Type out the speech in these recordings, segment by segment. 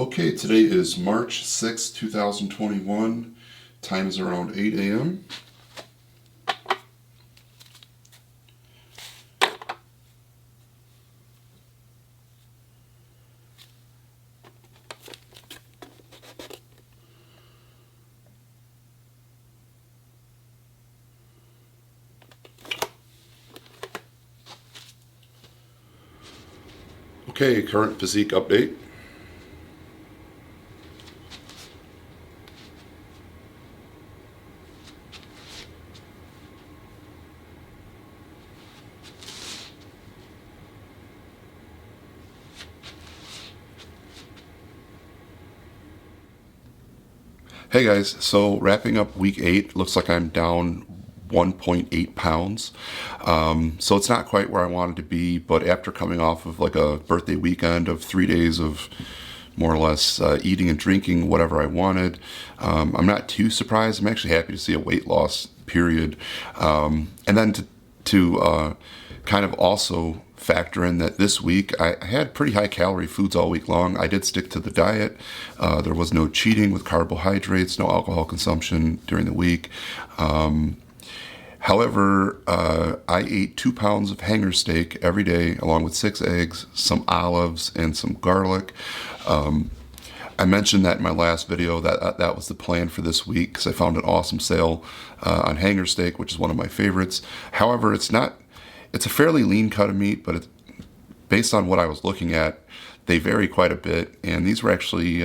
Okay, today is March 6, 2021. Time is around 8 a.m. Okay, current physique update. Hey guys, so wrapping up week 8, looks like I'm down 1.8 pounds. So it's not quite where I wanted to be, but after coming off of like a birthday weekend of 3 days of more or less eating and drinking whatever I wanted, I'm not too surprised. I'm actually happy to see a weight loss period. And then to kind of also factor in that this week I had pretty high calorie foods all week long. I did stick to the diet. There was no cheating with carbohydrates, no alcohol consumption during the week. However, I ate 2 pounds of hanger steak every day, along with 6 eggs, some olives, and some garlic. I mentioned that in my last video that was the plan for this week because I found an awesome sale on hanger steak, which is one of my favorites. However, it's a fairly lean cut of meat, but based on what I was looking at, they vary quite a bit, and these were actually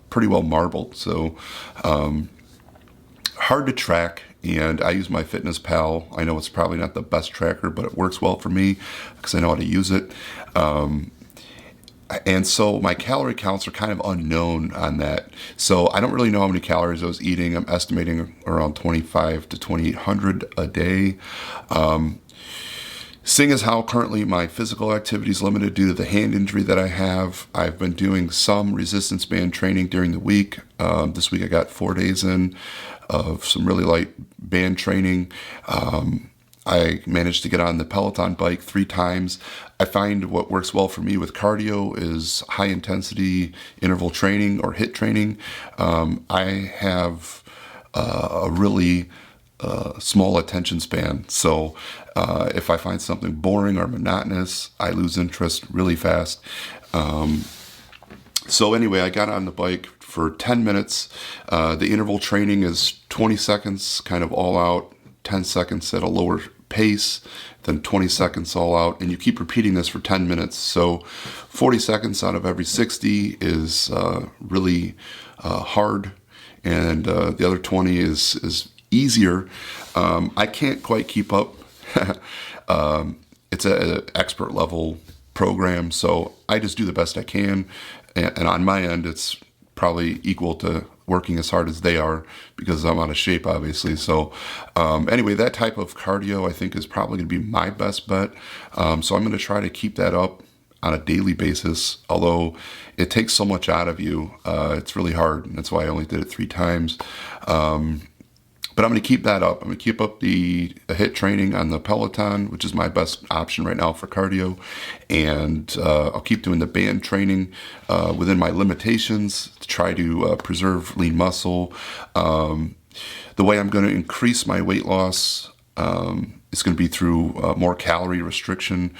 pretty well marbled, so hard to track. And I use MyFitnessPal. I know it's probably not the best tracker, but it works well for me because I know how to use it. And so my calorie counts are kind of unknown on that. So I don't really know how many calories I was eating. I'm estimating around 25 to 2,800 a day. Seeing as how currently my physical activity is limited due to the hand injury that I have, I've been doing some resistance band training during the week. This week I got 4 days in of some really light band training. I managed to get on the Peloton bike 3 times. I find what works well for me with cardio is high intensity interval training or HIIT training. I have a really small attention span. So if I find something boring or monotonous, I lose interest really fast. So anyway, I got on the bike for 10 minutes. The interval training is 20 seconds, kind of all out, 10 seconds at a lower pace, then 20 seconds all out, and you keep repeating this for 10 minutes. So 40 seconds out of every 60 is really hard, and the other 20 is easier. I can't quite keep up. It's an expert level program, so I just do the best I can. And on my end, it's probably equal to working as hard as they are because I'm out of shape, obviously. So anyway, that type of cardio I think is probably going to be my best bet. So I'm going to try to keep that up on a daily basis, although it takes so much out of you. It's really hard, and that's why I only did it 3 times. But I'm going to keep that up. I'm going to keep up the HIIT training on the Peloton, which is my best option right now for cardio. And I'll keep doing the band training within my limitations to try to preserve lean muscle. The way I'm going to increase my weight loss is going to be through more calorie restriction,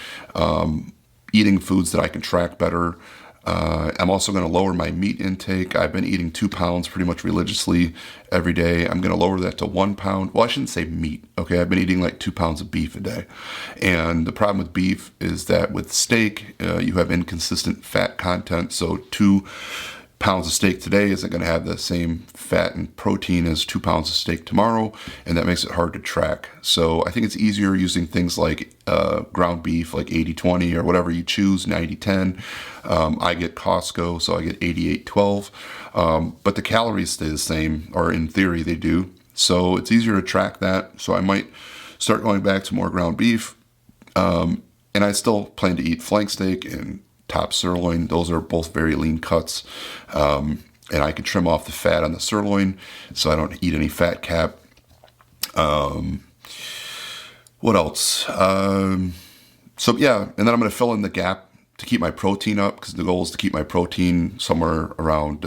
eating foods that I can track better. I'm also going to lower my meat intake. I've been eating 2 pounds pretty much religiously every day. I'm going to lower that to 1 pound. Well, I shouldn't say meat. Okay, I've been eating like 2 pounds of beef a day. And the problem with beef is that with steak, you have inconsistent fat content. So 2 pounds of steak today isn't going to have the same fat and protein as 2 pounds of steak tomorrow, and that makes it hard to track. So I think it's easier using things like ground beef, like 80-20 or whatever you choose, 90-10. I get Costco, so I get 88-12. But the calories stay the same, or in theory they do. So it's easier to track that. So I might start going back to more ground beef. And I still plan to eat flank steak and top sirloin. Those are both very lean cuts. And I can trim off the fat on the sirloin so I don't eat any fat cap. What else? So yeah, and then I'm going to fill in the gap to keep my protein up, because the goal is to keep my protein somewhere around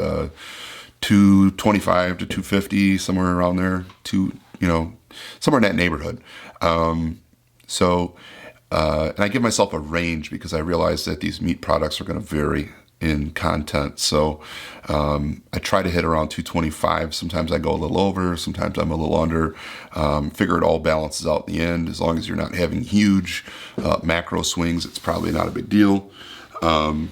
225 to 250, somewhere around there, somewhere in that neighborhood. And I give myself a range because I realize that these meat products are going to vary in content. So I try to hit around 225. Sometimes I go a little over, sometimes I'm a little under. Figure it all balances out in the end. As long as you're not having huge macro swings, it's probably not a big deal. And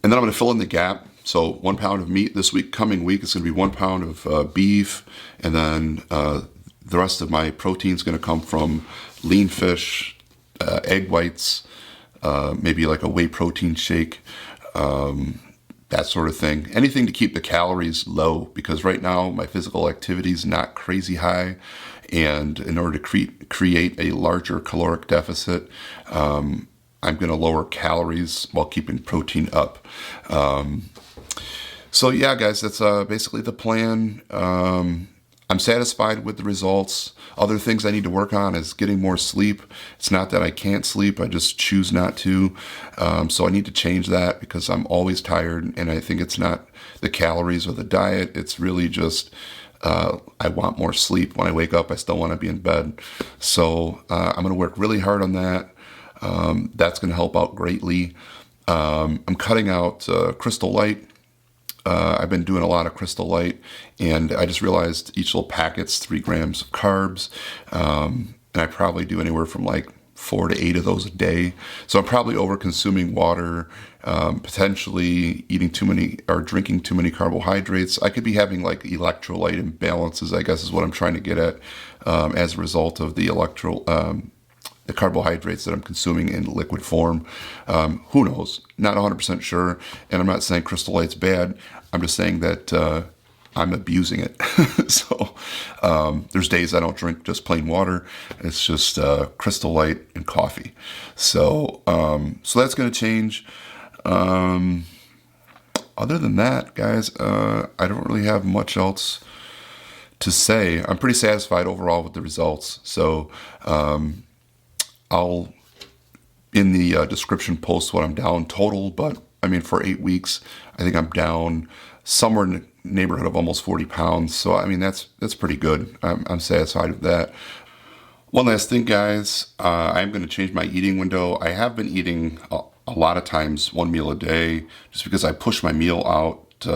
then I'm going to fill in the gap. So 1 pound of meat this coming week, it's going to be 1 pound of beef. And then the rest of my protein is going to come from lean fish, egg whites, maybe like a whey protein shake, that sort of thing. Anything to keep the calories low, because right now my physical activity is not crazy high. And in order to create a larger caloric deficit, I'm going to lower calories while keeping protein up. So yeah, guys, that's basically the plan. I'm satisfied with the results. Other things I need to work on is getting more sleep. It's not that I can't sleep, I just choose not to. So I need to change that because I'm always tired, and I think it's not the calories or the diet. It's really just I want more sleep. When I wake up, I still want to be in bed. So I'm going to work really hard on that. That's going to help out greatly. I'm cutting out Crystal Light. I've been doing a lot of Crystal Light, and I just realized each little packet's 3 grams of carbs, and I probably do anywhere from like 4 to 8 of those a day. So I'm probably over consuming water, potentially eating too many or drinking too many carbohydrates. I could be having like electrolyte imbalances, I guess is what I'm trying to get at, as a result of the the carbohydrates that I'm consuming in liquid form. Who knows? Not 100% sure. And I'm not saying Crystal Light's bad. I'm just saying that I'm abusing it. So there's days I don't drink just plain water. It's just Crystal Light and coffee. So that's going to change. Other than that, guys, I don't really have much else to say. I'm pretty satisfied overall with the results. So I'll, in the description, post what I'm down total, but I mean, for 8 weeks, I think I'm down somewhere in the neighborhood of almost 40 pounds. So, I mean, that's pretty good. I'm satisfied with that. One last thing, guys, I'm going to change my eating window. I have been eating a lot of times 1 meal a day, just because I push my meal out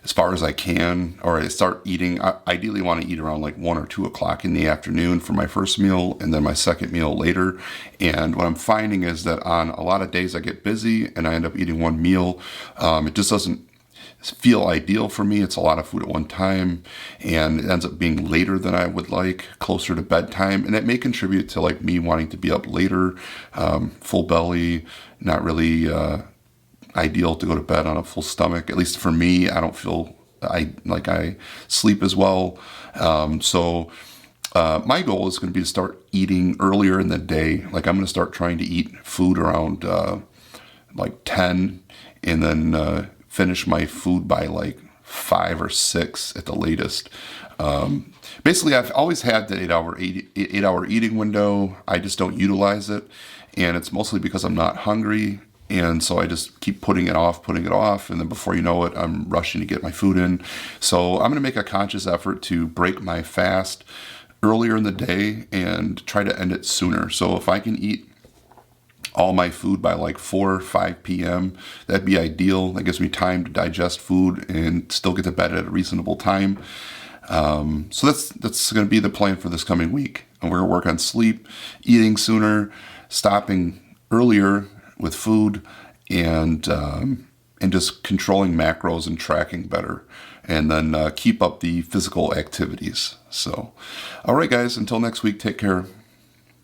as far as I can, or I start eating. I ideally want to eat around like 1 or 2 o'clock in the afternoon for my first meal, and then my second meal later. And what I'm finding is that on a lot of days I get busy and I end up eating 1 meal. It just doesn't feel ideal for me. It's a lot of food at one time, and it ends up being later than I would like, closer to bedtime. And that may contribute to like me wanting to be up later, full belly, not really ideal to go to bed on a full stomach. At least for me, I don't feel I sleep as well. So my goal is going to be to start eating earlier in the day. Like I'm going to start trying to eat food around like 10, and then finish my food by like 5 or 6 at the latest. Basically, I've always had the 8-hour eating window. I just don't utilize it, and it's mostly because I'm not hungry. And so I just keep putting it off. And then before you know it, I'm rushing to get my food in. So I'm going to make a conscious effort to break my fast earlier in the day and try to end it sooner. So if I can eat all my food by like 4 or 5 p.m., that'd be ideal. That gives me time to digest food and still get to bed at a reasonable time. So that's going to be the plan for this coming week. And we're going to work on sleep, eating sooner, stopping earlier with food, and just controlling macros and tracking better, and then keep up the physical activities. So, all right, guys, until next week, take care.